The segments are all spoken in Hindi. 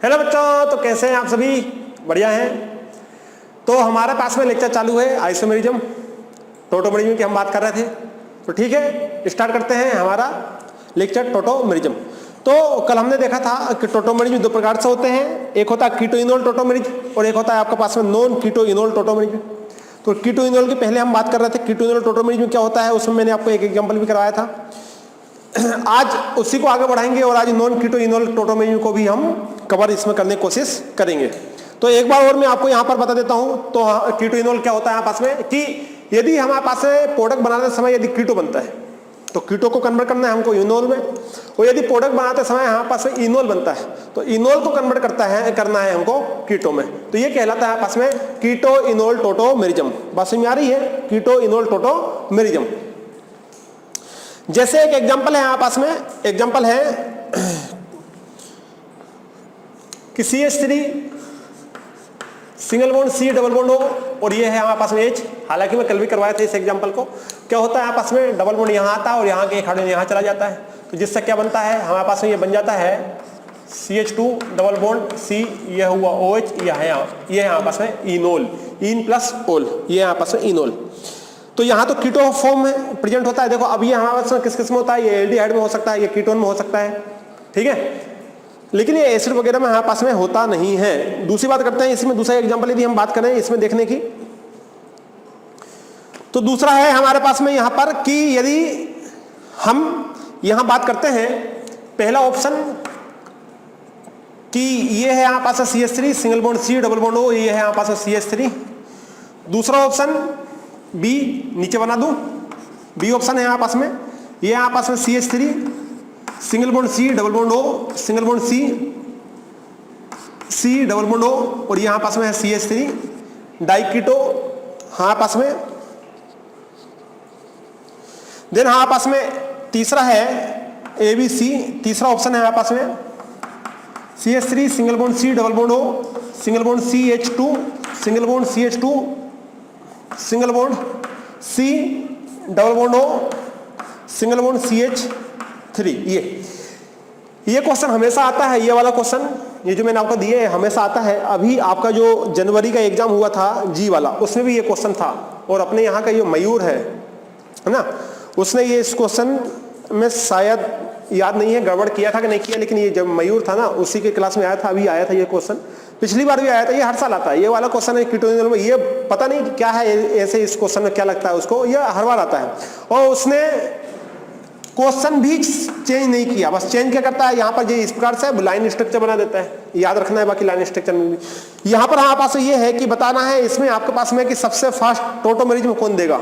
हेलो बच्चों, तो कैसे हैं आप सभी? बढ़िया हैं। तो हमारे पास में लेक्चर चालू है आइसोमेरिज्म टोटोमेरिज्म की हम बात कर रहे थे। तो ठीक है, स्टार्ट करते हैं हमारा लेक्चर टोटोमेरिज्म। तो कल हमने देखा था कि टोटोमेरिज्म दो प्रकार से होते हैं, एक होता है कीटोइनोल टोटोमेरिज्म और एक होता है आपके पास में नॉन कीटोइनोल टोटोमेरिज्म। तो कीटोइनोल की पहले हम बात कर रहे थे, कीटोइनोल टोटोमेरिज्म क्या होता है, उसमें मैंने आपको एक एग्जाम्पल भी करवाया था। आज उसी को आगे बढ़ाएंगे और आज नॉन कीटोइनोल टोटोमेरिज्म को भी हम कवर इसमें करने की कोशिश करेंगे। तो एक बार और मैं आपको यहाँ पर बता देता हूँ। तो कीटोइनोल क्या होता है यहाँ पास में कि यदि हमारे पास प्रोडक्ट बनाते समय यदि कीटो बनता है तो कीटो को कन्वर्ट करना है हमको इनोल में, और यदि प्रोडक्ट बनाते समय हमारे पास में इनोल बनता है तो इनोल को कन्वर्ट करना है हमको कीटो में। तो ये कहलाता है पास में कीटो इनोल टोटोमेरिज्म। बात समझ में आ रही है? Keto enol tautomerism. जैसे एक एग्जांपल है यहाँ पास में, एग्जांपल है कि CH3 single bond C double bond हो और ये है हमारे पास में H। हालांकि मैं कल भी करवाया था इस एग्जांपल को। क्या होता है यहाँ पास में डबल बॉन्ड यहाँ आता है और यहाँ के एक हाइड्रोजन यहाँ चला जाता है, तो जिससे क्या बनता है हमारे पास में ये बन जाता है CH2 डबल बॉन्ड C, ये हुआ OH, ये है हमारे पास में इनोल, इन प्लस ओल, ये यहाँ पास में इनोल। तो यहाँ तो कीटो फॉर्म में प्रेजेंट होता है। देखो अब ये हमारे पास में किस में होता है, ये एल्डिहाइड में हो सकता है, ये कीटोन में हो सकता है, ठीक है, लेकिन ये एसिड वगैरह में हमारे पास में होता नहीं है। दूसरी बात करते हैं इसमें, दूसरा एग्जांपल यदि हम बात करें इसमें देखने की, तो दूसरा है हमारे पास में यहाँ पर कि यदि हम यहाँ बात करते हैं पहला ऑप्शन कि ये है यहाँ पास CH3 single bond C double bond O, ये है यहाँ पास CH3। दूसरा ऑप्शन बी नीचे बना दूं, बी ऑप्शन है यहाँ पास में, ये यहाँ पास में CH3 single bond C double bond O, single bond C double bond O, और यहाँ पास में है CH3 डाइकीटो हाँ पास में। देन हाँ पास में तीसरा है ABC, तीसरा ऑप्शन है यहाँ पास में CH3 single bond C double bond O, single bond CH2 single bond CH2 single bond C double bond O, single bond CH3। ये क्वेश्चन हमेशा आता है, ये वाला क्वेश्चन, ये जो मैंने आपको दिए हमेशा आता है। अभी आपका जो जनवरी का एग्जाम हुआ था जी वाला, उसमें भी ये क्वेश्चन था, और अपने यहाँ का ये मयूर है ना, उसने ये इस क्वेश्चन में शायद याद नहीं है गड़बड़ किया था कि नहीं किया, लेकिन ये जब मयूर था ना उसी के क्लास में आया था, अभी आया था ये क्वेश्चन, पिछली बार भी आया था, ये हर साल आता है। ये वाला क्वेश्चन है कीटोइनोल में, ये पता नहीं क्या है ऐसे इस क्वेश्चन में क्या लगता है उसको, ये हर बार आता है। और उसने क्वेश्चन भी चेंज नहीं किया, बस चेंज क्या करता है यहाँ पर जो इस प्रकार से लाइन स्ट्रक्चर बना देता है, याद रखना है। बाकी लाइन स्ट्रक्चर में भी यहाँ पर हमारे पास ये है कि बताना है इसमें आपके पास में कि सबसे फास्ट टोटोमेरिज्म कौन देगा।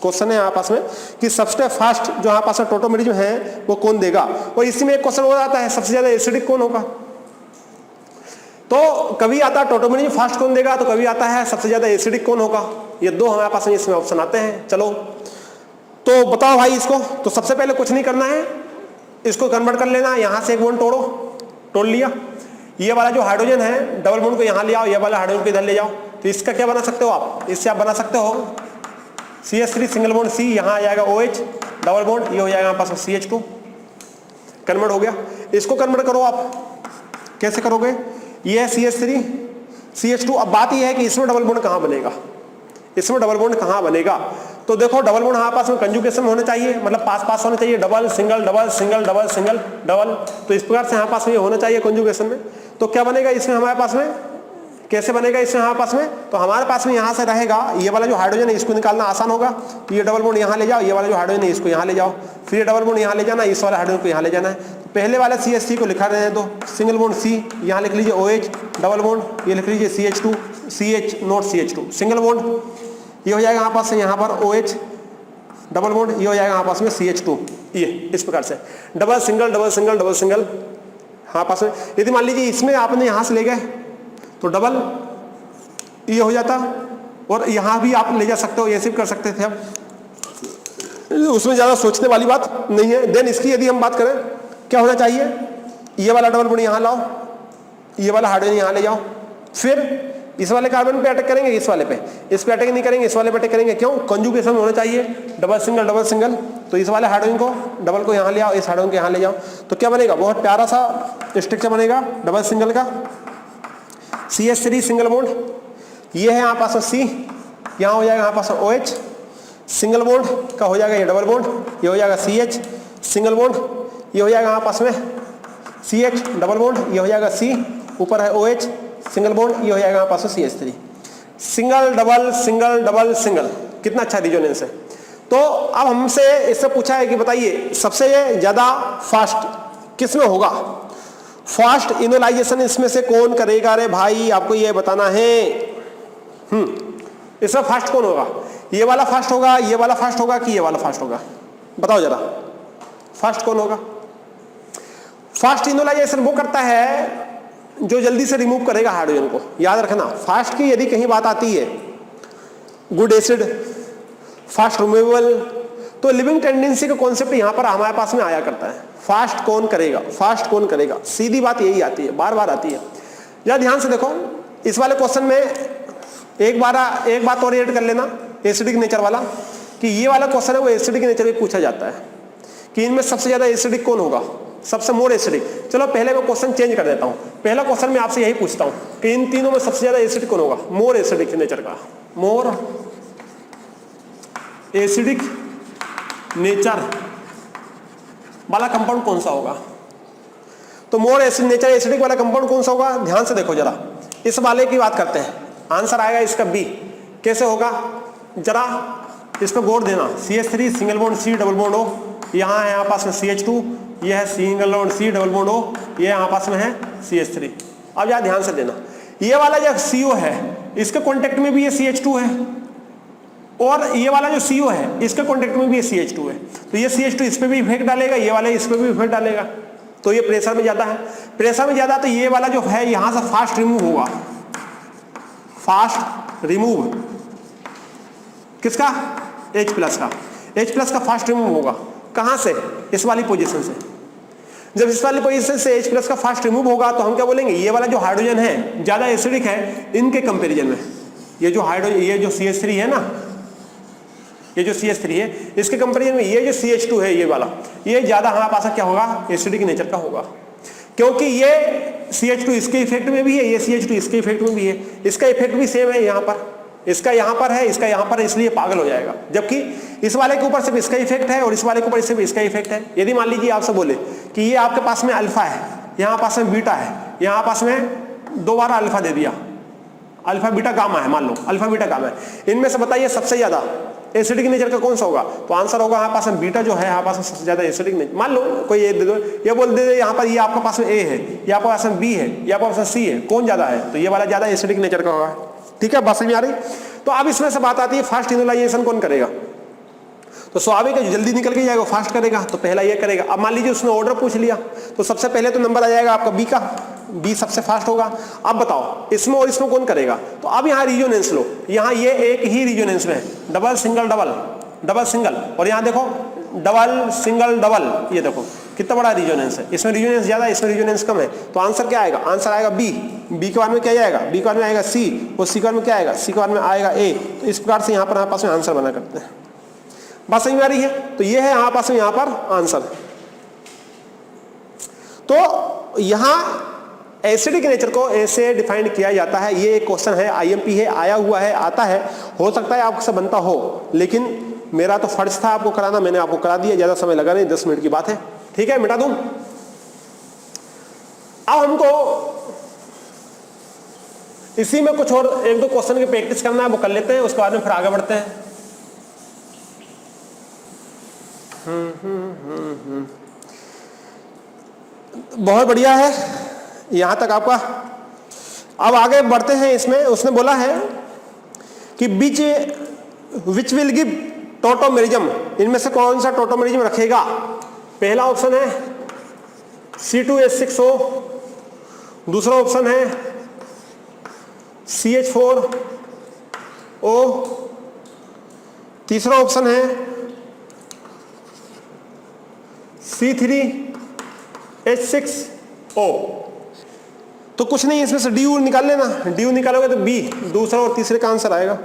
क्वेश्चन है यहाँ पास में कि सबसे फास्ट जो यहाँ पास में टोटोमेरिज्म है वो कौन देगा, और इसी में एक क्वेश्चन हो जाता है सबसे ज्यादा एसिडिक कौन होगा। तो कभी आता है टोटोमेरिज्म फास्ट कौन देगा, तो कभी आता है सबसे ज्यादा एसिडिक कौन होगा। ये दो हमारे पास में इसमें ऑप्शन आते हैं। चलो तो बताओ भाई इसको। तो सबसे पहले कुछ नहीं करना है, इसको कन्वर्ट कर लेना, यहाँ से एक बॉन्ड तोड़ लिया, ये वाला जो हाइड्रोजन है डबल बॉन्ड को यहाँ ले आओ, ये वाला हाइड्रोजन को इधर ले जाओ, तो इसका क्या बना सकते हो आप, इससे आप बना सकते हो CH3 सिंगल बॉन्ड C, यहाँ आ जाएगा OH डबल बॉन्ड, ये हो जाएगा हमारे पास CH2, कन्वर्ट हो गया। इसको कन्वर्ट करो आप, कैसे करोगे, ये है CH3 CH2। अब बात ये है कि इसमें डबल बॉन्ड कहाँ बनेगा, इसमें डबल बॉन्ड कहाँ बनेगा। तो देखो डबल बॉन्ड हमारे पास में कंजुगेशन होने चाहिए, मतलब पास होने चाहिए, double single double single double single double, तो इस प्रकार से हमारे पास में ये होना चाहिए कंजुगेशन में। तो क्या बनेगा इसमें हमारे पास में, कैसे बनेगा इसमें हमारे पास में, तो हमारे पास में यहाँ से रहेगा ये वाला जो हाइड्रोजन है इसको निकालना आसान होगा, तो ये डबल बॉन्ड यहाँ ले जाओ, ये वाला जो हाइड्रोजन है इसको यहाँ ले जाओ, फिर ये डबल बॉन्ड यहाँ ले जाना, इस वाला हाइड्रोजन को यहाँ ले जाना है। तो पहले वाले CH3 को लिखा रहने दो, सिंगल बॉन्ड C, यहाँ लिख लीजिए OH डबल बॉन्ड, ये लिख लीजिए CH2 CH not CH2 single bond, ये हो जाएगा हमारे पास से यहाँ पर OH डबल बॉन्ड, ये हो जाएगा हमारे पास में CH2। ये इस प्रकार से double single double single double single हमारे पास में। यदि मान लीजिए इसमें आपने यहाँ से ले गए तो डबल ये हो जाता, और यहाँ भी आप ले जा सकते हो, ऐसे भी कर सकते थे आप, उसमें ज़्यादा सोचने वाली बात नहीं है। देन इसकी यदि हम बात करें क्या होना चाहिए, ये वाला डबल बॉन्ड यहाँ लाओ, ये वाला हाइड्रोजन यहाँ ले जाओ, फिर इस वाले कार्बन पे अटैक करेंगे, इस वाले पे, इस पे अटैक नहीं करेंगे, इस वाले पे अटैक करेंगे। क्यों? कंजुगेशन होना चाहिए, डबल सिंगल। तो इस वाले हाइड्रोजन को, डबल को यहाँ ले आओ, इस हाइड्रोजन को यहाँ ले जाओ, तो क्या बनेगा? बहुत प्यारा सा स्ट्रक्चर बनेगा डबल सिंगल का, CH3 सिंगल बॉन्ड। ये है यहाँ पास C, यहाँ हो जाएगा यहाँ पास OH सिंगल बॉन्ड का हो जाएगा ये डबल बॉन्ड, ये हो जाएगा CH सिंगल बॉन्ड, ये हो जाएगा यहाँ पास में CH डबल बॉन्ड, ये हो जाएगा C, ऊपर है OH सिंगल बॉन्ड, ये हो जाएगा यहाँ पास में CH3 single double single double single. कितना अच्छा रिजोनेंस है। तो अब हमसे इससे पूछा है कि बताइए सबसे ज्यादा फास्ट किस में होगा? फास्ट इनोलाइजेशन इसमें से कौन करेगा? अरे भाई आपको ये बताना है। इसमें फास्ट कौन होगा? ये वाला फास्ट होगा, ये वाला फास्ट होगा कि ये वाला फास्ट होगा? बताओ जरा, फास्ट कौन होगा? फास्ट इनोलाइजेशन वो करता है जो जल्दी से रिमूव करेगा हाइड्रोजन को। याद रखना, फास्ट की यदि कहीं बात आती है, गुड एसिड, फास्ट रिमूवेबल, तो लिविंग टेंडेंसी का कॉन्सेप्ट यहां पर हमारे पास में आया करता है। फास्ट कौन करेगा, फास्ट कौन करेगा, सीधी बात यही आती है, बार बार आती है। जरा ध्यान से देखो, इस वाले क्वेश्चन में एक बात और ऐड कर लेना एसिडिक नेचर वाला, कि ये वाला क्वेश्चन है वो एसिडिक नेचर में पूछा जाता है कि इनमें सबसे ज्यादा एसिडिक कौन होगा, सबसे मोर एसिडिक। चलो पहले मैं क्वेश्चन चेंज कर देता हूं। पहला क्वेश्चन मैं आपसे यही पूछता हूं कि इन तीनों में सबसे ज्यादा एसिडिक कौन होगा? मोर एसिडिक नेचर का, मोर एसिडिक नेचर वाला कंपाउंड कौन सा होगा? तो मोर एसिड नेचर एसिडिक वाला कंपाउंड कौन सा होगा? ध्यान से देखो जरा, इस वाले की बात करते हैं। आंसर आएगा इसका बी। कैसे होगा? जरा इस पर गौर देना। CH3 single bond C double bond O, यहाँ है यहाँ पास में CH2, ये है single bond C double bond O, ये यहाँ पास में है CH3। अब यार ध्यान से देना, ये वाला जो CO है इसके कॉन्टेक्ट में भी ये CH2 है, और ये वाला जो CO है इसके कॉन्टेक्ट में भी ये CH2 है। तो ये CH2 इस पे भी इफेक्ट डालेगा, ये वाला इस पे भी इफेक्ट डालेगा, तो ये प्रेशर में ज्यादा है। प्रेशर में ज्यादा तो ये वाला जो है यहां से फास्ट रिमूव होगा। फास्ट रिमूव किसका? H प्लस का। H प्लस का फास्ट रिमूव होगा कहां से? इस वाली पोजीशन से। जब इस वाली पोजीशन से H प्लस का फास्ट रिमूव होगा तो हम क्या बोलेंगे? ये वाला जो हाइड्रोजन है ज्यादा एसिडिक है इनके कंपैरिजन में। ये जो हाइड्रोजन, ये जो CH3 है ना, ये जो CH3 है इसके कंपैरिजन में ये जो CH2 है ये वाला, ये ज्यादा हमारे पास क्या होगा? एसिडिक नेचर का होगा, क्योंकि ये CH2 इसके इफेक्ट में भी है, ये CH2 इसके इफेक्ट में भी है, इसका इफेक्ट भी सेम है यहाँ पर, इसका यहाँ पर है, इसका यहाँ पर है, इसलिए पागल हो जाएगा। जबकि इस वाले के ऊपर सिर्फ इसका इफेक्ट है और इस वाले के ऊपर सिर्फ इसका इफेक्ट है। यदि मान लीजिए आपसे बोले कि ये आपके पास में अल्फा है, यहाँ पास में बीटा है, यहाँ पास में दो बार अल्फा दे दिया, अल्फा बीटा गामा है, मान लो अल्फा बीटा गामा है, इनमें से बताइए सबसे ज्यादा एसिडिक नेचर का कौन सा होगा? तो आंसर होगा यहाँ पास में बीटा जो है, यहाँ पास में सबसे ज्यादा एसिडिक नेचर। मान लो कोई ये दे दो, ये बोल दे यहाँ पर ये आपके पास में A है, ये आपके पास में B है, ये आपके पास में C है, कौन ज्यादा है? तो ये वाला ज्यादा एसिडिक नेचर का होगा। ठीक है, बात समझ में आ रही? तो अब इसमें से बात आती है फास्ट इनोलाइजेशन कौन करेगा? तो स्वाभाविक है जो जल्दी निकल के जाएगा वो फास्ट करेगा, तो पहला ये करेगा। अब मान लीजिए उसने ऑर्डर पूछ लिया, तो सबसे पहले तो नंबर आ जाएगा आपका B का, B सबसे फास्ट होगा। अब बताओ इसमें और इसमें कौन करेगा? तो अब यहाँ रिजोनेंस लो, यहाँ ये एक ही रिजोनेंस में double single double double single, और यहाँ देखो डबल सिंगल डबल, ये देखो कितना बड़ा रिजोनेंस है। इसमें रिजोनेंस ज्यादा है, इसमें रिजोनेंस कम है, तो आंसर क्या आएगा? आंसर आएगा B। B के बाद में क्या आएगा? B के बाद में आएगा C, और C के बाद में क्या आएगा? C के बाद में आएगा A। तो इस प्रकार से यहाँ पर हमारे पास में आंसर बना करते हैं। बात समझ में आ रही है? तो ये है हमारे पास में यहाँ पर आंसर। तो यहाँ एसिडिक नेचर को ऐसे डिफाइन किया जाता है। ये एक क्वेश्चन है, IMP है, आया हुआ है, आता है, हो सकता है आपसे बनता हो, लेकिन मेरा तो फर्ज था आपको कराना, मैंने आपको करा दिया, ज्यादा समय लगा नहीं, 10 मिनट की बात है। ठीक है, मिटा दूं। अब हमको इसी में कुछ और एक दो क्वेश्चन की प्रैक्टिस करना है, वो कर लेते हैं, उसके बाद में फिर आगे बढ़ते हैं। बहुत बढ़िया है यहां तक आपका। अब आगे बढ़ते हैं इसमें। उसने बोला है कि विच विल गिव टोटोमेरिज्म, इनमें से कौन सा टोटोमेरिज्म रखेगा? पहला ऑप्शन है C2H6O, दूसरा ऑप्शन है CH4O, तीसरा ऑप्शन है C3H6O। तो कुछ नहीं, इसमें से डी यू निकाल लेना, डी यू निकालोगे तो बी दूसरा और तीसरे का आंसर आएगा,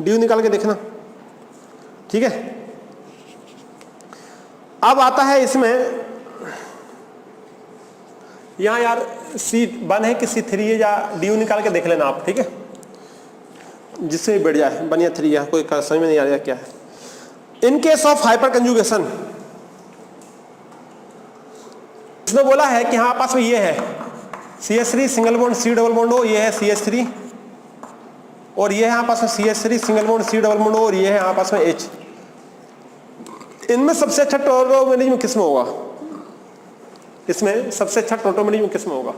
डी यू निकाल के देखना, ठीक है। अब आता है इसमें यहां यार C1 है कि C3 है, या डी यू निकाल के देख लेना आप, ठीक है, जिससे भी बढ़ जाए, 1 या 3 या कोई समझ में नहीं आ रहा क्या है। In case of hyper conjugation इसमें बोला है कि हाँ पास में ये है CH3 single bond C double bond O, ये है CH3, और ये है यहाँ पास में CH3 single bond C double bond O, और ये है यहाँ पास में H। इनमें सबसे अच्छा टोटोमेरिज्म किस में होगा? इसमें सबसे अच्छा टोटोमेरिज्म किस में होगा?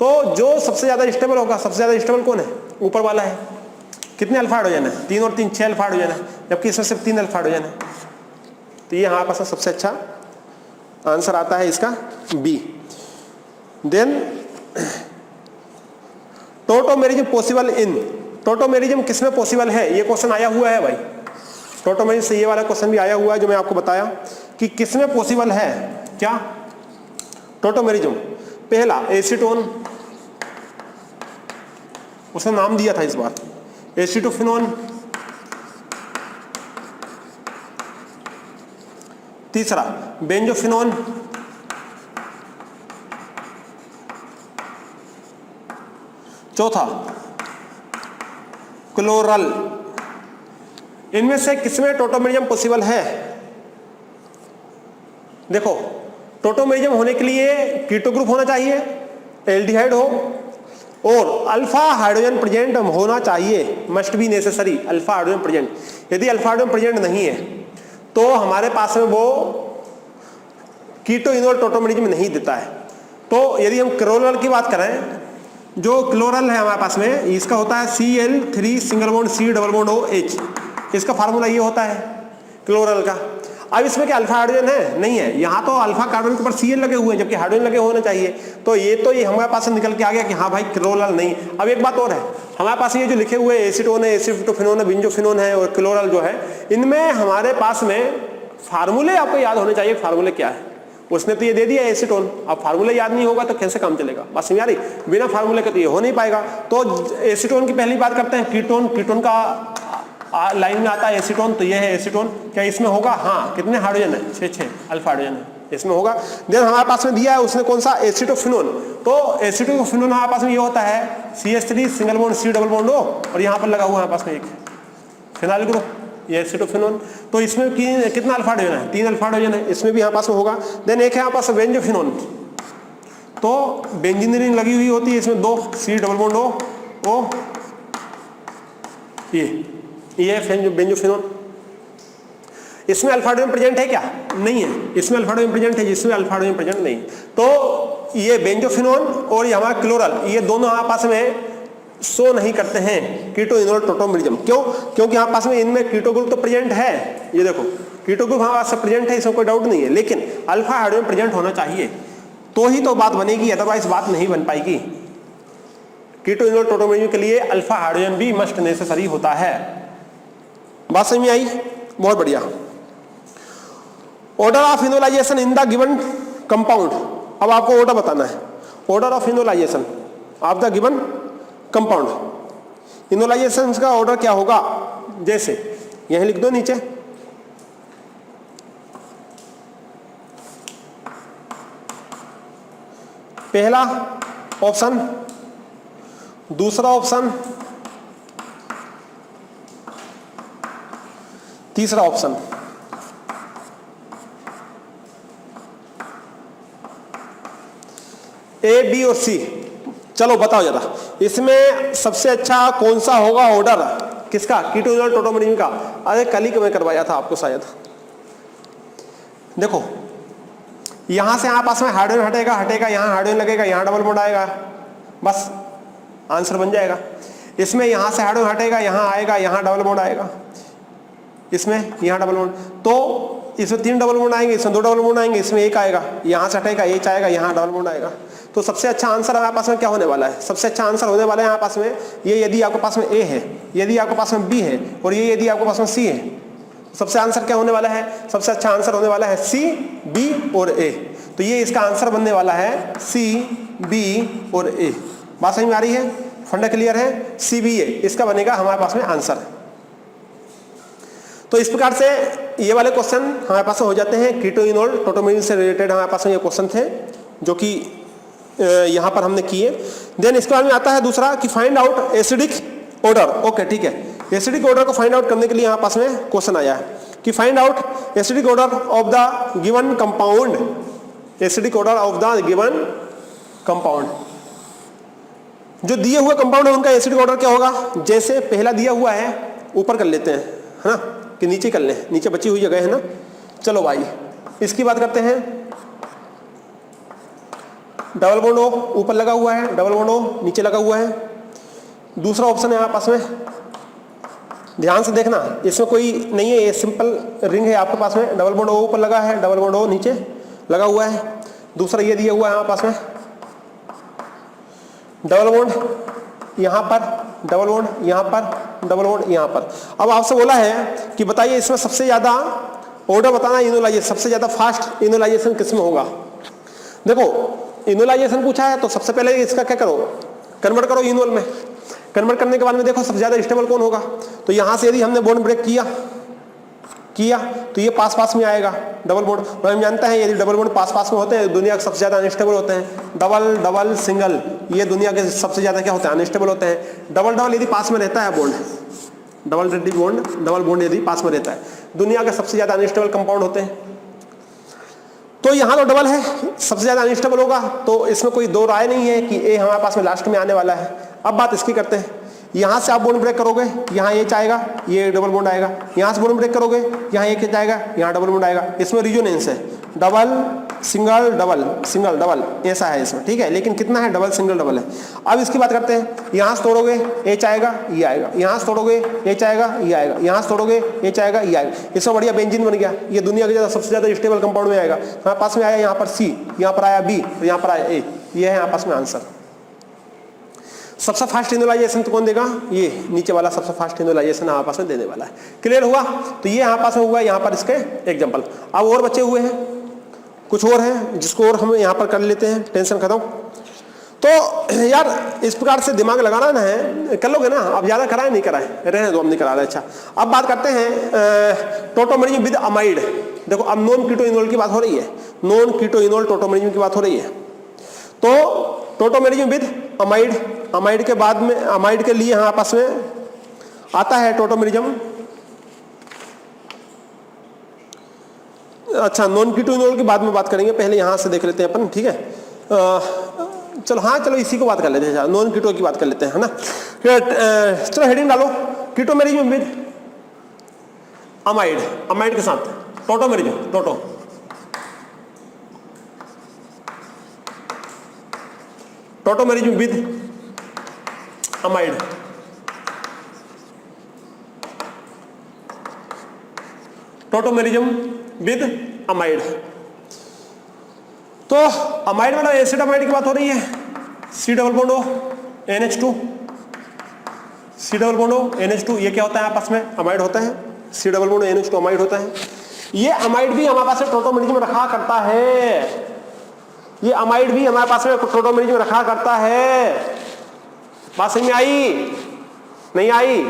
तो जो सबसे ज्यादा स्टेबल होगा, सबसे ज्यादा स्टेबल कौन है? ऊपर वाला है। कितने अल्फा हाइड्रोजन है? 3 और 3 6 अल्फा हाइड्रोजन है, जबकि इसमें सिर्फ 3 अल्फा हाइड्रोजन है। तो ये यहाँ पास सबसे अच्छा आंसर आता है इसका B. Then tautomerism possible in, tautomerism किसमें पॉसिबल है? ये क्वेश्चन आया हुआ है भाई, टोटोमेरिज्म से ये वाला क्वेश्चन भी आया हुआ है जो मैं आपको बताया कि किसमें पॉसिबल है क्या टोटोमेरिज्म। पहला एसीटोन, उसने नाम दिया था इस बार एसीटोफिनोन। तीसरा बेंजोफिनोन, चौथा क्लोरल। इनमें से किसमें टोटोमेरिज्म पॉसिबल है? देखो टोटोमेरिज्म होने के लिए कीटो ग्रुप होना चाहिए, एल्डिहाइड हो, और अल्फा हाइड्रोजन प्रेजेंट होना चाहिए, must be necessary alpha hydrogen present. यदि अल्फा हाइड्रोजन प्रेजेंट नहीं है तो हमारे पास में वो कीटो इनोल टोटोमेरिज्म नहीं देता है। तो यदि हम क्लोरल की बात करें, जो क्लोरल है हमारे पास में, इसका होता है Cl3 single bond C double bond OH, इसका फार्मूला ये होता है क्लोरल का। अब इसमें क्या अल्फा हाइड्रोजन है? नहीं है। यहाँ तो अल्फा कार्बन के ऊपर Cl लगे हुए हैं, जबकि हाइड्रोजन लगे होने चाहिए। तो ये हमारे पास निकल के आ गया कि हाँ भाई क्लोरल नहीं। अब एक बात और है, हमारे पास ये जो लिखे हुए एसीटोन है, एसिटोफिनोन है, बेंजोफिनोन है और क्लोरल जो है, इनमें हमारे पास में फार्मूले आपको याद होने चाहिए। फार्मूले क्या है? उसने तो ये दे दिया एसीटोन, अब फार्मूला याद नहीं होगा तो कैसे काम चलेगा? बात समझ आ रही? बिना फार्मूले के तो ये हो नहीं पाएगा। तो एसीटोन की पहली बात करते हैं, कीटोन, कीटोन का लाइन में आता है एसीटोन, तो ये है एसीटोन। क्या इसमें होगा? हाँ। कितने हाइड्रोजन है? 6 अल्फा हाइड्रोजन है, इसमें होगा। देन हमारे पास में दिया है उसने कौन सा? एसिटोफिनोन। तो एसिटोफिनोन हमारे पास में ये होता है CH3 single bond C double bond O, और यहाँ पर लगा हुआ है पास में एक फिनाइल ग्रुप, ये एसिटोफिनोन। तो इसमें कितना अल्फा हाइड्रोजन है? 3 अल्फा हाइड्रोजन है, इसमें भी यहाँ पास में होगा। देन एक है यहाँ पास बेंजोफिनोन, तो बेंजीनियरिंग लगी हुई होती है इसमें 2 C डबल बॉन्ड O, ये बेंजोफिनोन। इसमें अल्फा हाइड्रोजन प्रेजेंट है क्या? नहीं है। इसमें अल्फा हाइड्रोजन प्रेजेंट है, जिसमें अल्फा हाइड्रोजन प्रेजेंट नहीं। तो ये बेंजोफिनोन और ये हमारा क्लोरल, ये दोनों हमारे पास में शो नहीं करते हैं कीटो इनोल टोटोमेरिज्म। क्यों? क्योंकि हमारे पास में इनमें कीटो ग्रुप तो प्रेजेंट है, ये देखो कीटो ग्रुप हमारे पास प्रेजेंट है, इसमें कोई डाउट नहीं है, लेकिन अल्फा हाइड्रोजन प्रेजेंट होना चाहिए तो ही तो बात बनेगी, अदरवाइज बात नहीं बन पाएगी। कीटो इनोल टोटोमेरिज्म के लिए अल्फा हाइड्रोजन भी मस्ट नेसेसरी होता है। बात समझ में आई? बहुत बढ़िया। Order of enolisation in the given compound. अब आपको ऑर्डर बताना है, order of enolisation of the given compound. Enolisation का ऑर्डर क्या होगा? जैसे यहीं लिख दो नीचे, पहला ऑप्शन, दूसरा ऑप्शन, तीसरा ऑप्शन। ए, बी और सी। चलो बताओ जरा, इसमें सबसे अच्छा कौन सा होगा ऑर्डर? किसका? कीटो इनोल टोटोमेरिज्म का। अरे कल ही मैं करवाया था आपको शायद। देखो यहां से पास में हाइड्रोजन हटेगा, यहां हाइड्रोजन लगेगा, यहां डबल बॉन्ड आएगा, बस आंसर बन जाएगा। इसमें यहां से हाइड्रोजन हटेगा, यहां आएगा, यहां डबल बॉन्ड आएगा, इसमें यहां डबल बॉन्ड। तो इसमें 3 डबल बॉन्ड आएंगे, इसमें 2 डबल बॉन्ड आएंगे, इसमें एक आएगा, यहां से हटेगा, एक आएगा, यहां डबल बॉन्ड आएगा। तो सबसे अच्छा आंसर हमारे पास में क्या होने वाला है? सबसे अच्छा आंसर होने वाला है यहाँ पास में ये, यदि आपके पास में ए है, यदि आपके पास में बी है, और ये यदि आपके पास में सी है, सबसे आंसर क्या होने वाला है? सबसे अच्छा आंसर होने वाला है सी, बी और ए। तो ये इसका आंसर बनने वाला है सी, बी और ए। बात समझ में आ रही है? फंडा क्लियर है? सी बी ए इसका बनेगा हमारे पास में आंसर। तो इस प्रकार से ये वाले क्वेश्चन हमारे पास हो जाते हैं। कीटोइनोल टोटोमेरिजम से रिलेटेड हमारे पास में ये क्वेश्चन थे जो कि यहाँ पर हमने किए। देन इसके बाद में आता है दूसरा कि find out acidic order. Okay ठीक है, एसिडिक ऑर्डर को फाइंड आउट करने के लिए यहाँ पास में क्वेश्चन आया है कि find out acidic order of the given compound, acidic order of the given compound. जो दिए हुए कंपाउंड है उनका एसिडिक ऑर्डर क्या होगा? जैसे पहला दिया हुआ है ऊपर कर लेते हैं, है ना, कि नीचे कर लें, नीचे बची हुई जगह है ना। चलो भाई इसकी बात करते हैं। डबल बॉन्ड O ऊपर लगा हुआ है, डबल बॉन्ड O नीचे लगा हुआ है। दूसरा ऑप्शन है आपके पास में, ध्यान से देखना, इसमें कोई नहीं है, ये सिंपल रिंग है आपके पास में। डबल बॉन्ड O ऊपर लगा है, डबल बॉन्ड O नीचे लगा हुआ है। दूसरा ये दिया हुआ है हमारे पास में, डबल बॉन्ड यहाँ पर, डबल बॉन्ड यहाँ पर, डबल बॉन्ड यहाँ पर। अब आपसे बोला है कि बताइए इसमें सबसे ज्यादा ऑर्डर बताना इनोलाइजेशन, सबसे ज्यादा फास्ट इनोलाइजेशन किसमें होगा। देखो इनोलाइजेशन पूछा है तो सबसे पहले इसका क्या करो, कन्वर्ट करो इनोल में। कन्वर्ट करने के बाद में देखो सबसे ज्यादा स्टेबल कौन होगा। तो यहां से यदि हमने बॉन्ड ब्रेक किया तो ये पास पास में आएगा डबल बॉन्ड। तो हम जानते हैं यदि डबल बॉन्ड पास पास में होते हैं दुनिया के सबसे ज्यादा अनस्टेबल होते हैं। डबल डबल सिंगल ये दुनिया के सबसे ज्यादा क्या होते हैं? अनस्टेबल होते हैं। डबल डबल यदि पास में रहता है बॉन्ड, डबल बॉन्ड यदि पास में रहता है, दुनिया के सबसे ज्यादा अनस्टेबल कंपाउंड होते हैं। तो यहाँ तो डबल है, सबसे ज्यादा अनस्टेबल होगा, तो इसमें कोई दो राय नहीं है कि ए हमारे पास में लास्ट में आने वाला है। अब बात इसकी करते हैं, यहाँ से आप बॉन्ड ब्रेक करोगे, यहाँ एच आएगा, ये डबल बॉन्ड आएगा। यहाँ से बॉन्ड ब्रेक करोगे, यहाँ एक एच आएगा, यहाँ डबल बॉन्ड आएगा। इसमें रिजोनेंस है, double single double single double ऐसा है इसमें, ठीक है। लेकिन कितना है? डबल सिंगल डबल है। अब इसकी बात करते हैं, यहाँ से तोड़ोगे एच आएगा, ये आएगा, यहाँ से तोड़ोगे एच आएगा, ये आएगा, यहाँ से तोड़ोगे एच आएगा, ये आएगा। इसमें बढ़िया बेंजीन बन गया, ये दुनिया के सबसे ज्यादा स्टेबल कंपाउंड में आएगा। हमारे पास में आया यहाँ पर सी, यहाँ पर आया बी, यहाँ पर आया ए, ये है यहाँ पास में आंसर। सबसे फास्ट इनोलाइजेशन तो कौन देगा? ये नीचे वाला सबसे फास्ट इनोलाइजेशन हमारे पास में देने वाला है। क्लियर हुआ? तो ये यहाँ पास में हुआ, यहाँ पर इसके एग्जांपल। अब और बचे हुए हैं, कुछ और है जिसको और हम यहाँ पर कर लेते हैं, टेंशन खत्म। तो यार इस प्रकार से दिमाग लगाना है, कर लोगे ना। अब ज्यादा कराए नहीं कराए, रहने दो, हम नहीं करा रहे। अच्छा अब बात करते हैं टोटोमेरिज्म विद अमाइड। देखो अब नॉन कीटोइनोल की बात हो रही है, नॉन कीटोइनोल टोटोमेरिज्म की बात हो रही है। तो टोटोमेरिज्म विद अमाइड, अमाइड के बाद में, अमाइड के लिए हमारे पास में आता है टोटोमेरिज्म। अच्छा नॉन कीटोइनोल की बाद में बात करेंगे, पहले यहां से देख लेते हैं अपन, ठीक है। चलो हाँ चलो इसी को बात कर लेते हैं, नॉन कीटो की बात कर लेते हैं, है ना। चलो हेडिंग डालो, कीटोमेरिज्म विद अमाइड, अमाइड के साथ tautomerism, tautomerism with amide. Tautomerism with amide. तो अमाइड मतलब एसिड अमाइड की बात हो रही है। C double bond O NH2, C double bond O NH2, ये क्या होता है आपस में? अमाइड होता है। C double bond NH2 amide होता है। ये अमाइड भी हमारे पास में टोटोमेरिज्म रखा करता है, ये अमाइड भी हमारे पास में टोटोमेरिज्म रखा करता है। बात समझ में आई? नहीं आई?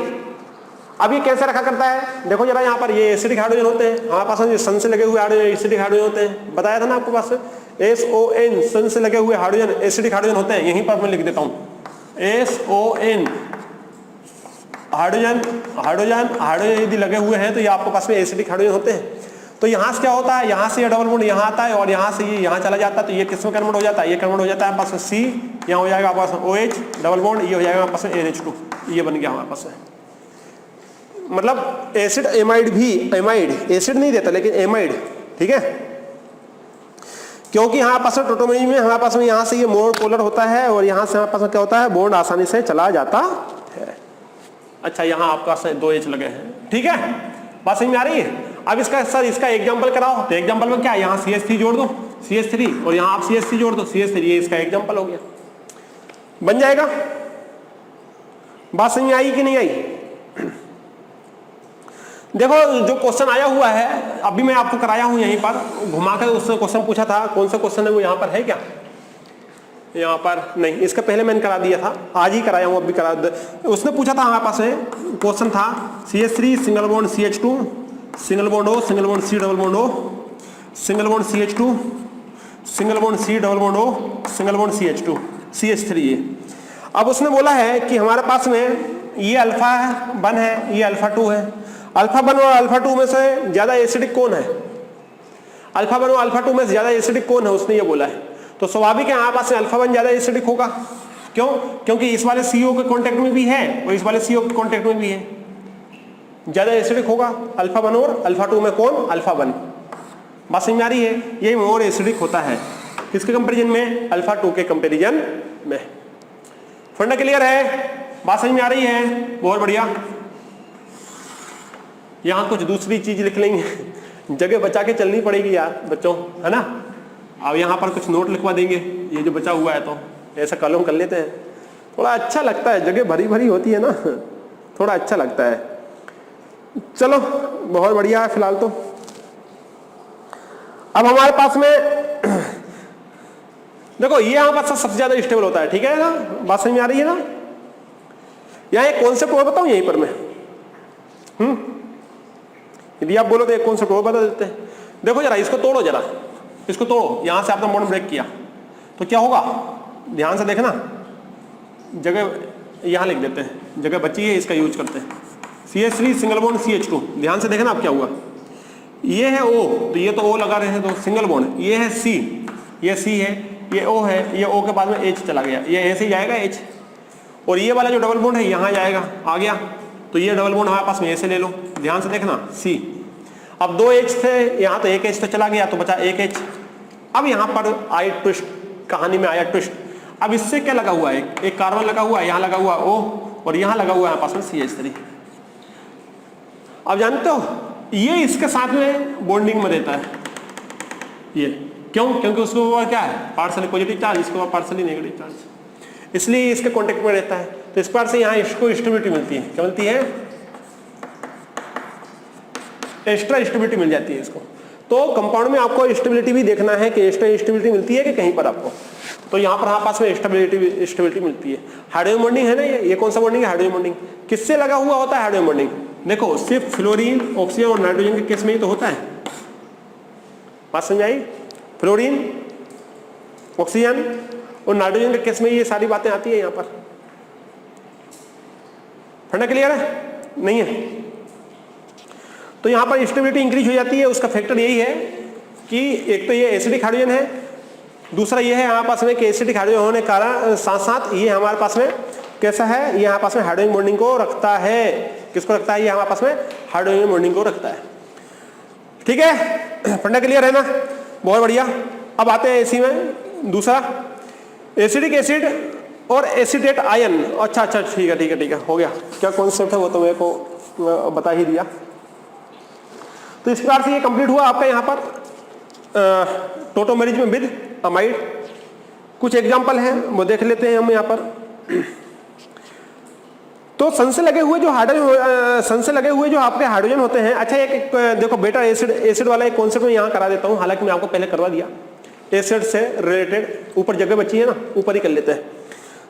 अब ये कैसे रखा करता है? देखो जरा यहाँ पर ये एसिडिक हाइड्रोजन होते हैं हमारे पास में, सन से लगे हुए हाइड्रोजन एसिडिक हाइड्रोजन होते हैं, बताया था ना आपके पास SON, सन से लगे हुए हाइड्रोजन एसिडिक हाइड्रोजन होते हैं। यहीं पर मैं लिख देता हूँ SON, हाइड्रोजन हाइड्रोजन हाइड्रोजन यदि लगे हुए हैं तो ये आपके पास में एसिडिक हाइड्रोजन होते हैं। तो यहाँ से क्या होता है? यहाँ से ये डबल बॉन्ड यहाँ आता है और यहाँ से ये यहाँ चला जाता है, तो ये किस में कन्वर्ट हो जाता है? ये कन्वर्ट हो जाता है आपके पास C, यहाँ हो जाएगा आपके पास OH डबल बॉन्ड, ये हो जाएगा आपके पास NH2, ये बन गया हमारे पास में। मतलब एसिड एमाइड भी, एमाइड एसिड नहीं देता लेकिन एमाइड, ठीक है। क्योंकि हमारे पास में टोटोमेरिज्म में हमारे पास में यहाँ से ये मोनोपोलर होता है और यहाँ से हमारे पास में क्या होता है? बॉन्ड आसानी से चला जाता है। अच्छा यहाँ आपके पास 2 H लगे हैं, ठीक है। बात समझ में आ रही है? अब इसका सर इसका एग्जांपल कराओ, तो एग्जांपल में क्या है? यहाँ CH3 जोड़ दो, CH3, और यहाँ आप CH3 जोड़ दो, CH3, ये इसका एग्जांपल हो गया, बन जाएगा। बात समझ में आई कि नहीं आई? देखो जो क्वेश्चन आया हुआ है अभी मैं आपको कराया हूं, यहीं पर घुमाकर उससे क्वेश्चन पूछा था, कौन सा क्वेश्चन है वो यहाँ पर है क्या? यहाँ पर नहीं, इसका पहले मैंने करा दिया था, आज ही कराया हूँ, अब भी करा। उसने पूछा था हमारे पास में क्वेश्चन था CH3 single bond CH2 single bond O single bond C double bond O single bond CH2 single bond C double bond O single bond CH2 CH3 ये। अब उसने बोला है कि हमारे पास में ये अल्फा 1 है, ये अल्फा 2 है। अल्फा 1 और अल्फा 2 में से ज्यादा एसिडिक कौन है? अल्फा 1 और अल्फा 2 में से ज्यादा एसिडिक कौन है, उसने ये बोला है। तो स्वाभाविक है हमारे पास में अल्फा 1 ज्यादा एसिडिक होगा। क्यों? क्योंकि इस वाले CO के कांटेक्ट में भी है और इस वाले CO के कांटेक्ट में भी है, ज्यादा एसिडिक होगा। अल्फा 1 और अल्फा 2 में कौन? अल्फा 1। बात समझ में आ रही है? यही मोर एसिडिक होता है किसके कंपेरिजन में? अल्फा 2 के कंपेरिजन में। फंडा क्लियर है? बात समझ में आ रही है? बहुत बढ़िया। यहां कुछ दूसरी चीज लिख लेंगे, जगह बचा के चलनी पड़ेगी यार बच्चों, है ना। अब यहाँ पर कुछ नोट लिखवा देंगे, ये जो बचा हुआ है, तो ऐसा कॉलम कर लेते हैं, थोड़ा अच्छा लगता है। जगह भरी भरी होती है ना, थोड़ा अच्छा लगता है। चलो बहुत बढ़िया है फिलहाल तो। अब हमारे पास में देखो ये यहाँ पर सबसे ज्यादा स्टेबल होता है, ठीक है ना। बात समझ में आ रही है ना। यहाँ एक कॉन्सेप्ट और बताऊं यहीं पर मैं, यदि आप बोलो तो एक कॉन्सेप्ट और बता देते हैं। देखो जरा इसको तोड़ो, जरा इसको तोड़ो। यहां से आपने बॉन्ड ब्रेक किया तो क्या होगा, ध्यान से देखना। जगह यहां लिख देते हैं, जगह बची है इसका यूज करते हैं। CH3 सिंगल बॉन्ड CH2, ध्यान से देखना अब क्या हुआ। ये है O, तो ये तो O लगा रहे हैं तो सिंगल बॉन्ड। ये है C, ये C है, ये O है, ये O के बाद में H चला गया, ये ऐसे ही जाएगा H। और ये वाला जो डबल बॉन्ड है यहाँ जाएगा, आ गया, तो ये डबल बॉन्ड हमारे पास में ऐसे ले लो, ध्यान से देखना C। अब 2 H थे, यहाँ तो 1 H तो चला गया, तो बचा 1 H। अब यहाँ पर आया ट्विस्ट, कहानी में आया ट्विस्ट। अब इससे क्या लगा हुआ है, एक कार्बन लगा हुआ है, यहाँ लगा हुआ O और यहाँ लगा हुआ है पास में CH3। अब जानते हो ये इसके साथ में बॉन्डिंग में देता है ये, क्यों? क्योंकि उसके ऊपर क्या है, पार्शियली पॉजिटिव चार्ज, इसके ऊपर पार्शियली नेगेटिव चार्ज, इसलिए इसके कॉन्टेक्ट में रहता है। तो इस बार से यहाँ इसको स्टेबिलिटी मिलती है। क्या मिलती है? एक्स्ट्रा स्टेबिलिटी मिल जाती है इसको। तो कंपाउंड में आपको स्टेबिलिटी भी देखना है कि एक्स्ट्रा स्टेबिलिटी मिलती है कि कहीं पर आपको। तो यहाँ पर हमारे पास में स्टेबिलिटी मिलती है। हाइड्रोजन बॉन्डिंग है ना, ये कौन सा बॉन्डिंग है? Hydrogen bonding. किससे लगा हुआ होता है हाइड्रोजन बॉन्डिंग? देखो सिर्फ फ्लोरीन, ऑक्सीजन और नाइट्रोजन के केस में ही तो होता है। बात समझ आई? फ्लोरीन, ऑक्सीजन और नाइट्रोजन के केस में ये सारी बातें आती है यहाँ पर। फंडा क्लियर है? नहीं है? तो यहाँ पर स्टेबिलिटी इंक्रीज हो जाती है। उसका फैक्टर यही है कि एक तो ये एसिडिक हाइड्रोजन है, दूसरा ये है हमारे पास में कि एसिडिक हाइड्रोजन होने के कारण साथ साथ ये हमारे पास में कैसा है, ये यहाँ पास में हाइड्रोजन बॉन्डिंग को रखता है। किसको रखता है? ये हमारे पास में हाइड्रोजन बॉन्डिंग को रखता है। ठीक है, फंडा क्लियर है ना? बहुत बढ़िया। अब आते हैं इसी में दूसरा, एसिडिक एसिड और एसिडेट आयन। अच्छा, ठीक है, हो गया। क्या कॉन्सेप्ट है वो तो मेरे को बता ही दिया। तो इस प्रकार से ये कंप्लीट हुआ आपका यहाँ पर टोटोमेरिज में विद अमाइड। कुछ एग्जांपल हैं वो देख लेते हैं हम यहाँ पर। तो सन से लगे हुए जो आपके हाइड्रोजन होते हैं। अच्छा एक देखो बेटा एसिड वाला एक कॉन्सेप्ट में यहाँ करा देता हूँ, हालांकि मैं आपको पहले करवा दिया। एसिड से रिलेटेड ऊपर जगह बची है ना, ऊपर ही कर लेते हैं।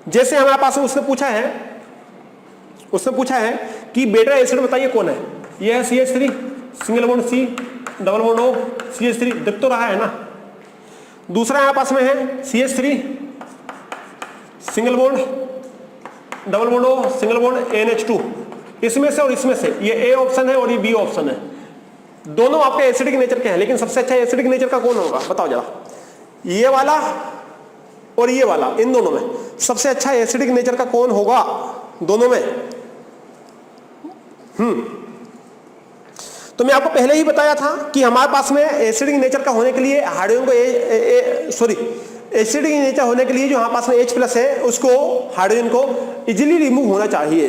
जैसे हमारे पास उसने पूछा है कि बेटा एसिड बताइए कौन है। ये है CH3 single bond C double bond O CH3, दिख तो रहा है ना। दूसरा हमारे पास में है CH3 single bond double bond O single bond NH2। इसमें से और इसमें से ये A ऑप्शन है और ये B ऑप्शन है। दोनों आपके एसिडिक नेचर के हैं, लेकिन सबसे अच्छा एसिडिक नेचर का कौन होगा बताओ जरा। ये वाला और ये वाला, इन दोनों में सबसे अच्छा एसिडिक नेचर का कौन होगा दोनों में? तो मैं आपको पहले ही बताया था कि हमारे पास में एसिडिक नेचर का होने के लिए हाइड्रोजन को एसिडिक नेचर होने के लिए जो हमारे पास में H+ है उसको हाइड्रोजन को इजीली रिमूव होना चाहिए।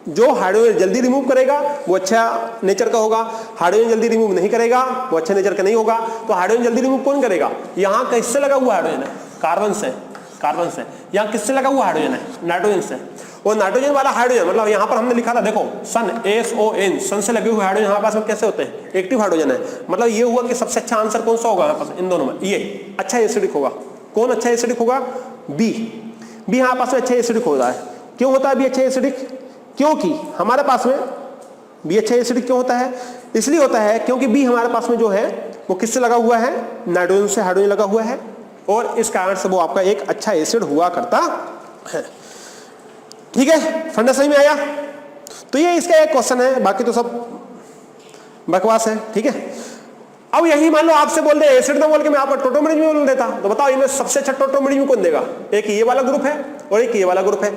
जो हाइड्रोजन जल्दी रिमूव करेगा वो अच्छा नेचर का होगा, हाइड्रोजन जल्दी रिमूव नहीं करेगा वो अच्छा नेचर का नहीं होगा। तो हाइड्रोजन जल्दी रिमूव कौन करेगा? यहाँ किससे लगा हुआ हाइड्रोजन है? कार्बन से। यहाँ किससे लगा हुआ हाइड्रोजन है? नाइट्रोजन से। और नाइट्रोजन वाला हाइड्रोजन मतलब यहाँ पर हमने लिखा था, देखो सन SON, सन से लगे हुए हाइड्रोजन हमारे पास में कैसे होते हैं? एक्टिव हाइड्रोजन है। मतलब ये हुआ कि सबसे अच्छा आंसर कौन सा होगा हमारे पास इन दोनों में? ये अच्छा एसिडिक होगा। कौन अच्छा एसिडिक होगा? बी। बी हमारे पास में अच्छा एसिडिक होता है। क्यों होता है बी अच्छा एसिडिक? क्योंकि हमारे पास में बी अच्छा एसिडिक क्यों होता है? इसलिए होता है क्योंकि बी हमारे पास में जो है वो किससे लगा हुआ है? नाइट्रोजन से हाइड्रोजन लगा हुआ है, और इस कारण से वो आपका एक अच्छा एसिड हुआ करता है। ठीक है, फंडा समझ में आया? तो ये इसका एक क्वेश्चन है, बाकी तो सब बकवास है। ठीक है, अब यही मान लो आपसे बोल दे एसिड ना बोल के मैं आपको टोटोमेरिज्म बोल देता, तो बताओ इनमें सबसे अच्छा टोटोमेरिज्म कौन देगा? एक ये वाला ग्रुप है और एक ये वाला ग्रुप है,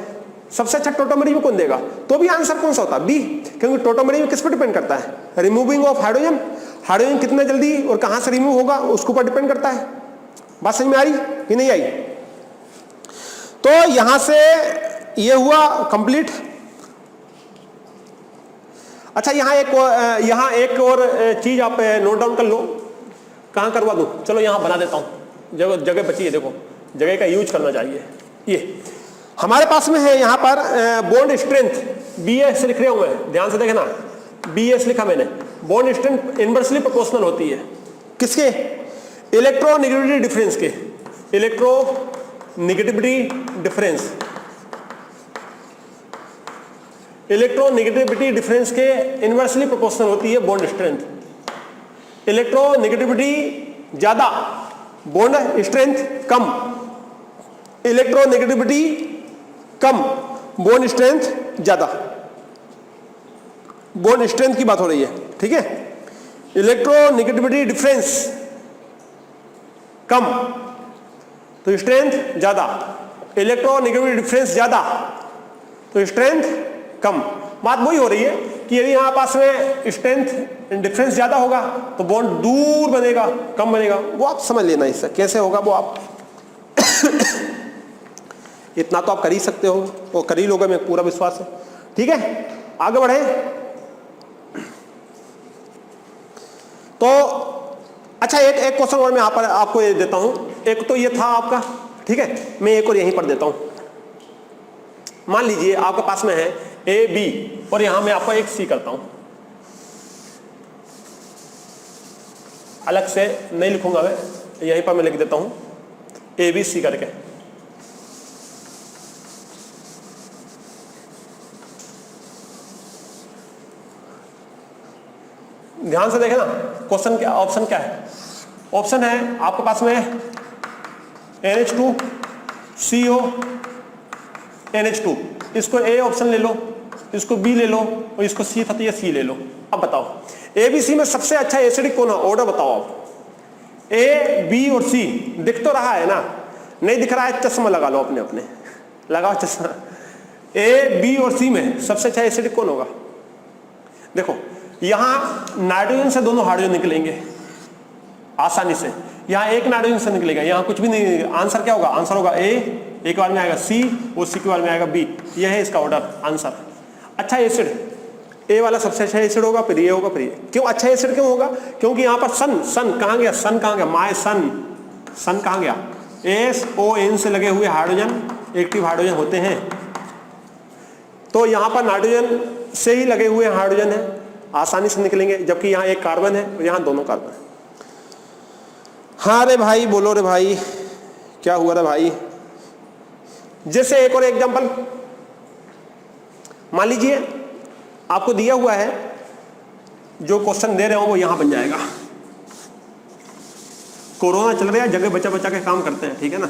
सबसे अच्छा टोटोमेरिज्म कौन देगा? तो भी आंसर कौन सा होता? बी, क्योंकि टोटोमेरिज्म किस पर डिपेंड करता है? Removing of hydrogen. हाइड्रोजन कितना जल्दी और कहां से रिमूव होगा उसके ऊपर डिपेंड करता है। बात समझ में आ रही कि नहीं आई? तो यहां से ये हुआ कंप्लीट। अच्छा, यहां एक और चीज आप नोट डाउन कर लो। कहां करवा दूं? चलो यहां बना देता हूं, जगह बची है, देखो जगह का यूज करना चाहिए। ये हमारे पास में है यहां पर बॉन्ड स्ट्रेंथ BS लिख रहे हुए हैं, ध्यान से देखना, BS लिखा मैंने। बॉन्ड स्ट्रेंथ इनवर्सली प्रोपोर्शनल होती है किसके? इलेक्ट्रोनेगेटिविटी डिफरेंस के। इलेक्ट्रोनेगेटिविटी डिफरेंस, इलेक्ट्रोनेगेटिविटी डिफरेंस के इनवर्सली प्रोपोर्शनल होती है बॉन्ड स्ट्रेंथ। इलेक्ट्रोनेगेटिविटी ज्यादा, बॉन्ड स्ट्रेंथ कम। इलेक्ट्रोनेगेटिविटी कम, बॉन्ड स्ट्रेंथ ज्यादा। बॉन्ड स्ट्रेंथ की बात हो रही है, ठीक है। इलेक्ट्रोनेगेटिविटी डिफरेंस कम तो स्ट्रेंथ ज्यादा, इलेक्ट्रोनेगेटिविटी डिफरेंस ज्यादा तो स्ट्रेंथ कम। बात वही हो रही है कि यदि यहां पास में स्ट्रेंथ डिफरेंस ज्यादा होगा तो बॉन्ड दूर बनेगा, कम बनेगा। वो आप समझ लेना, इससे कैसे होगा वो आप इतना तो आप कर ही सकते हो, वो कर ही लोगे, मेरे पूरा विश्वास है। ठीक है, आगे बढ़े। तो अच्छा, एक क्वेश्चन और मैं यहां पर आपको ये देता हूं। एक तो ये था आपका, ठीक है, मैं एक और यहीं पर देता हूं। मान लीजिए आपके पास में है AB और यहां मैं आपको एक C करता हूं, अलग से नहीं लिखूंगा मैं, यहीं पर मैं लिख देता हूं ABC करके। ध्यान से देखना क्वेश्चन क्या, ऑप्शन क्या है? ऑप्शन है आपके पास में NH2 CO NH2, इसको A ऑप्शन ले लो, इसको B ले लो और इसको C था तो ये C ले लो। अब बताओ ABC में सबसे अच्छा एसिडिक कौन है? ऑर्डर बताओ आप। A, B और C दिख तो रहा है ना? नहीं दिख रहा है, चश्मा लगा लो अपने अपने, लगाओ चश्मा। A, B और C में सबसे अच्छा एसिडिक कौन होगा? देखो यहां नाइट्रोजन से दोनों हाइड्रोजन निकलेंगे आसानी से, यहां एक नाइट्रोजन से निकलेगा, यहां कुछ भी नहीं। आंसर क्या होगा? आंसर होगा A, एक बार में आएगा C और C के बार में आएगा B। यह है इसका ऑर्डर, आंसर। अच्छा एसिड, A वाला सबसे अच्छा एसिड होगा, फिर ये होगा, फिर ये। क्यों अच्छा एसिड क्यों होगा? क्योंकि यहां पर सन कहां गया? सन कहां गया? माय सन कहां गया? SON से लगे हुए हाइड्रोजन एक्टिव हाइड्रोजन होते हैं, तो यहां पर नाइट्रोजन से ही लगे हुए हाइड्रोजन है, आसानी से निकलेंगे। जबकि यहां एक कार्बन है और यहां दोनों कार्बन है। हाँ रे भाई, बोलो रे भाई, क्या हुआ रे भाई? जैसे एक और एग्जांपल मान लीजिए, आपको दिया हुआ है, जो क्वेश्चन दे रहे हो वो यहां बन जाएगा। कोरोना चल रहा है, जगह बचा बचा के काम करते हैं, ठीक है ना।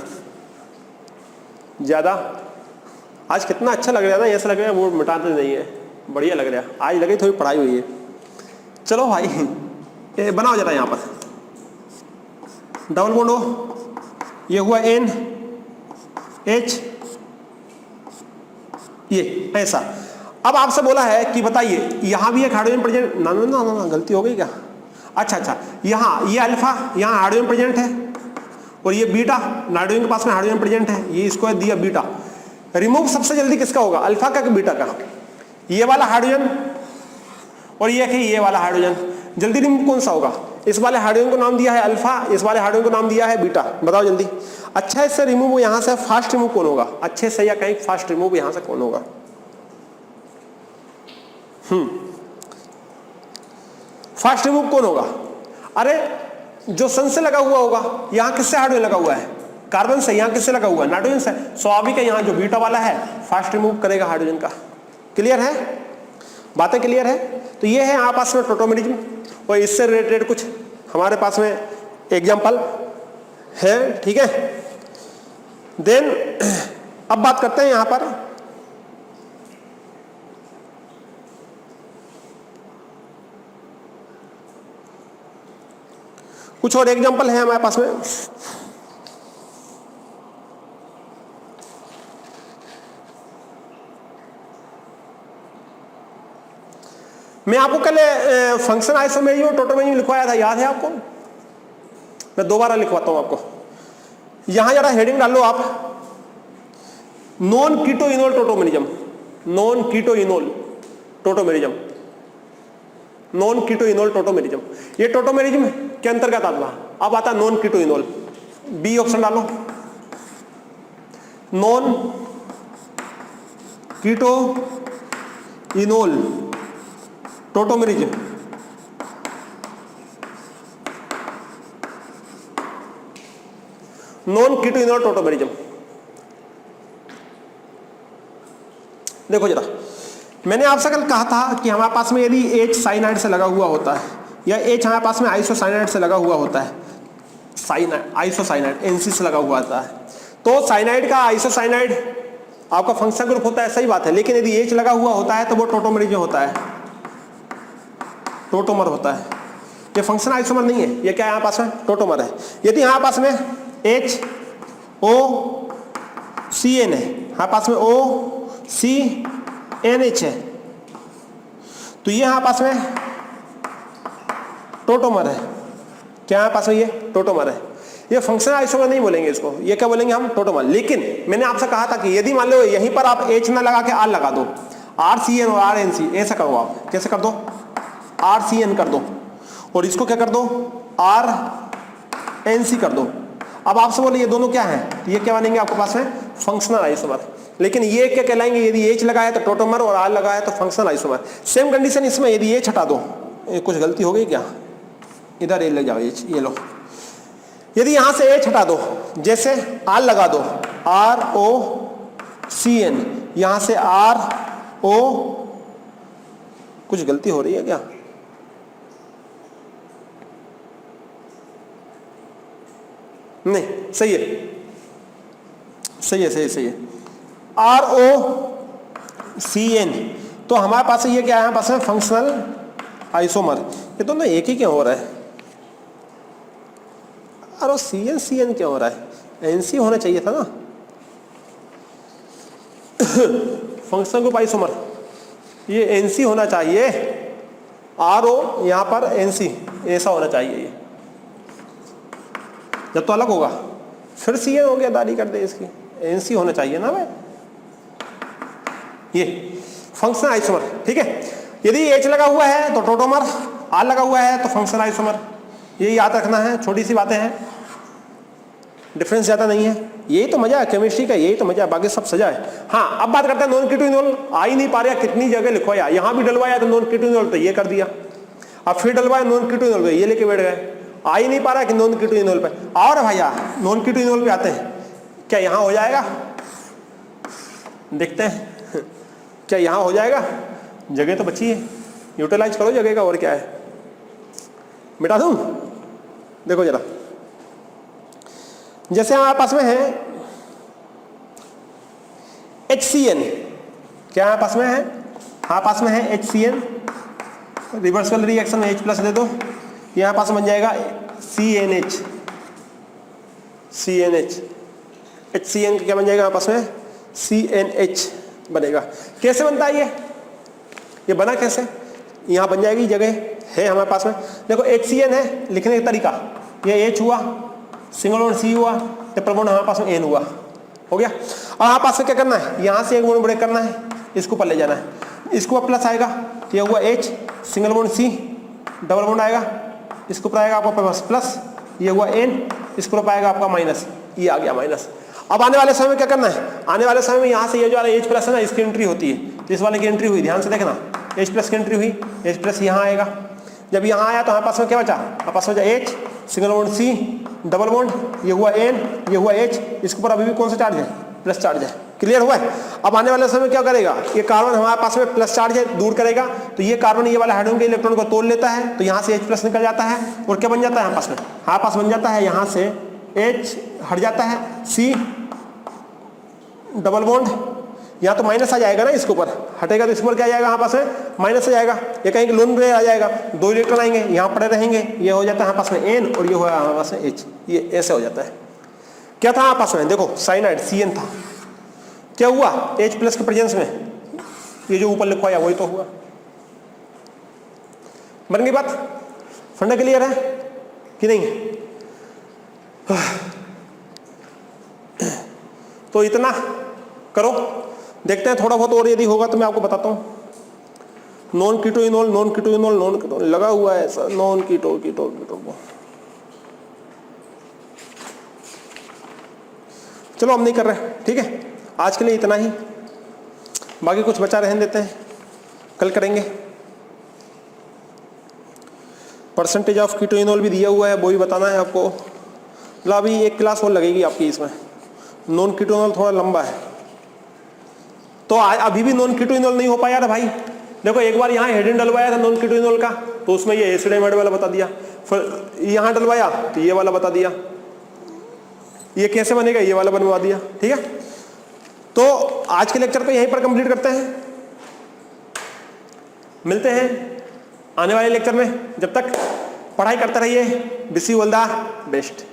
ज्यादा आज कितना अच्छा लग रहा था, ऐसा लग रहा है वो मिटाते नहीं है, बढ़िया लग रहा है। आज लगे थोड़ी पढ़ाई हुई है। चलो भाई ये बनाओ जरा, यहां पर डबल बॉन्ड हो, ये हुआ NH, ये ऐसा। अब आपसे बोला है कि बताइए यहां भी एक हाइड्रोजन प्रेजेंट, ना ना ना ना, गलती हो गई क्या? अच्छा, यहां ये अल्फा, यहां हाइड्रोजन प्रेजेंट है और ये बीटा, नाइट्रोजन के पास में हाइड्रोजन प्रेजेंट है, ये इसको दिया बीटा। रिमूव सबसे जल्दी किसका होगा? अल्फा का कि बीटा का? ये वाला हाइड्रोजन और ये वाला हाइड्रोजन, जल्दी रिमूव कौन सा होगा? इस वाले हाइड्रोजन को नाम दिया है अल्फा, इस वाले हाइड्रोजन को नाम दिया है बीटा। बताओ जल्दी। अच्छा, इससे रिमूव यहां से फास्ट रिमूव कौन होगा? अच्छे से या कहीं फास्ट रिमूव यहां से कौन होगा? फास्ट रिमूव कौन होगा? अरे जो सन से लगा हुआ होगा। यहां किससे हाइड्रोजन लगा हुआ है? कार्बन से, यहाँ किससे लगा हुआ है, नाइट्रोजन से, स्वाभाविक है यहाँ जो बीटा वाला है फास्ट रिमूव करेगा हाइड्रोजन का। क्लियर है, बातें क्लियर है। तो ये है हमारे पास में टोटोमेरिज्म, और इससे रिलेटेड कुछ हमारे पास में एग्जाम्पल है, ठीक है। देन अब बात करते हैं यहां पर कुछ और एग्जाम्पल है हमारे पास में। मैं आपको कल फंक्शन आइसोमेरिज्म और टोटोमेरिज्म लिखवाया था, याद है आपको? मैं दोबारा लिखवाता हूं आपको। यहां जरा हेडिंग डाल लो आप, non keto enol tautomerism, non keto enol tautomerism, non keto enol tautomerism. ये टोटोमेरिज्म के अंतर्गत आता, अब आता non keto enol. B option डालो, non keto enol tautomerism. Non keto enol tautomerism, देखो जरा, मैंने आपसे कल कहा था कि हमारे पास में यदि H साइनाइड से लगा हुआ होता है या H हमारे पास में आइसोसाइनाइड से लगा हुआ होता है, साइनाइड आइसोसाइनाइड NC से लगा हुआ होता है, तो साइनाइड का आइसोसाइनाइड आपका फंक्शनल ग्रुप होता है, सही बात है। लेकिन यदि H लगा हुआ होता है तो वो टोटोमेरिज्म होता है, टोटोमर होता है। ये फंक्शन आइसोमर नहीं है, ये क्या है हमारे पास में, टोटोमर है। यदि हमारे पास में HOCN है, हमारे पास में OCNH है, तो ये हमारे पास में टोटोमर है। क्या हमारे पास में ये टोटोमर है। ये फंक्शनल आइसोमर नहीं बोलेंगे इसको, ये क्या बोलेंगे हम, टोटोमर। लेकिन मैंने आपसे कहा था कि यदि मान लो यहीं पर आप H ना लगा के R लगा दो, RCN और RNC, ऐसा करो आप, कैसे कर दो, RCN कर दो और इसको क्या कर दो, RNC कर दो। अब आपसे बोले ये दोनों क्या हैं, ये क्या बनेंगे आपके पास में, फंक्शनल आइसोमर। लेकिन ये क्या कहलाएंगे, यदि H लगा है तो टोटोमर और R लगा है तो फंक्शनल आइसोमर। सेम कंडीशन इसमें, यदि H हटा दो, कुछ गलती हो गई क्या, इधर ले जाओ H, ये लो, यदि यहां से H हटा दो, जैसे R लगा दो, ROCN, यहां से RO, कुछ गलती हो रही है क्या, नहीं, सही है, सही है, सही सही है, ROCN। तो हमारे पास ये क्या है, पास में फंक्शनल आइसोमर। ये दोनों एक ही क्यों हो रहा है, ROCN क्यों हो रहा है, NC होना चाहिए था ना। फंक्शनल ग्रुप आइसोमर ये NC होना चाहिए, RO यहां पर NC, ऐसा होना चाहिए। ये जब तो अलग होगा फिर CN हो गया, दारी कर दे इसकी, NC होना चाहिए ना भाई। ये फंक्शनल आइसोमर, ठीक है। यदि H लगा हुआ है तो टोटोमर, R लगा हुआ है तो फंक्शनल आइसोमर। ये याद रखना है, छोटी सी बातें हैं, डिफरेंस ज्यादा नहीं है। यही तो मजा है केमिस्ट्री का, यही तो मजा है, बाकी सब सजा है। हाँ, अब बात करते हैं नॉन कीटो इनोल। आ ही नहीं पा रहा, कितनी जगह लिखवाया, यहाँ भी डलवाया तो नॉन कीटो इनोल, तो ये कर दिया, अब फिर डलवाया नॉन कीटो इनोल पे, ये लेके बैठ गए। आ ही नहीं पा रहा कि नॉन कीटो इनोल पे। और भैया नॉन कीटो इनोल पे आते हैं, क्या यहाँ हो जाएगा, देखते हैं क्या यहाँ हो जाएगा, जगह तो बची है, यूटिलाइज करो जगह का, और क्या है, मिटा दूं। देखो जरा, जैसे हमारे पास में है HCN, क्या हमारे पास में है, हमारे पास में है HCN, रिवर्सल रिएक्शन में H प्लस दे दो, यहाँ पास बन जाएगा CNH, HCN क्या बन जाएगा हमारे पास में, CNH बनेगा। कैसे बनता है ये बना कैसे, यहाँ बन जाएगी, जगह है हमारे पास में। देखो HCN है, लिखने का तरीका, ये H हुआ, सिंगल बॉन्ड C हुआ, ट्रिपल बॉन्ड हमारे पास में N हुआ, हो गया। और हमारे पास में क्या करना है, यहाँ से एक बॉन्ड ब्रेक करना है, इसको ऊपर ले जाना है, इसको प्लस आएगा, ये हुआ H, single bond C, double bond आएगा, इसको ऊपर आएगा आपका पास प्लस, ये हुआ N, इसको ऊपर आएगा आपका माइनस, ये आ गया माइनस। अब आने वाले समय में क्या करना है, आने वाले समय में यहाँ से ये जो H प्लस है ना, इसकी एंट्री होती है, इस वाले की एंट्री हुई, ध्यान से देखना, H प्लस की एंट्री हुई, H प्लस यहाँ आएगा। जब यहाँ आया तो हमारे पास में क्या बचा, हमारे पास में H, single bond C, double bond, ये हुआ N, ये हुआ H, इसके ऊपर अभी भी कौन सा चार्ज है? प्लस चार्ज है। क्लियर हुआ है? अब आने वाले समय क्या करेगा, ये कार्बन हमारे पास में प्लस चार्ज है, दूर करेगा, तो ये कार्बन ये वाला हाइड्रोजन के इलेक्ट्रॉन को तोड़ लेता है, तो यहाँ से H प्लस निकल जाता है, और क्या बन जाता है हमारे पास में? हमारे पास बन जाता है यहाँ से H हट जाता है, C डबल बॉन्ड, यहाँ तो माइनस आ जाएगा ना, इसके ऊपर हटेगा तो इसके ऊपर क्या आ जाएगा हमारे पास में? माइनस आ जाएगा। ये कहीं लोन पे आ जाएगा, 2 इलेक्ट्रॉन आएंगे, यहाँ पड़े रहेंगे, ये हो जाता है हमारे पास में N, और ये हुआ हमारे पास में H, ये ऐसे हो जाता है। क्या था हमारे पास में? देखो साइनाइड CN था, क्या हुआ? H प्लस के प्रेजेंस में ये जो ऊपर लिखवाया वही तो हुआ। बन गई बात? फंडा क्लियर है कि नहीं? तो इतना करो, देखते हैं थोड़ा बहुत और यदि होगा तो मैं आपको बताता हूं। Non keto enol, non keto enol, non keto लगा हुआ है ऐसा, नॉन कीटो कीटो कीटो। चलो हम नहीं कर रहे, ठीक है, आज के लिए इतना ही, बाकी कुछ बचा रहने देते हैं, कल करेंगे। परसेंटेज ऑफ कीटो इनोल भी दिया हुआ है, वो भी बताना है आपको। मतलब अभी एक क्लास और लगेगी आपकी इसमें। नॉन कीटो इनोल थोड़ा लंबा है, तो अभी भी नॉन कीटो इनोल नहीं हो पाया था भाई। देखो एक बार यहाँ हेडिंग डलवाया था नॉन कीटो इनोल का, तो उसमें ये एसिडाइमाइड वाला बता दिया, फिर यहाँ डलवाया तो ये वाला बता दिया, ये कैसे बनेगा ये वाला बनवा दिया, ठीक है। तो आज के लेक्चर को यहीं पर कंप्लीट करते हैं, मिलते हैं आने वाले लेक्चर में। जब तक पढ़ाई करते रहिए, wish you all the best.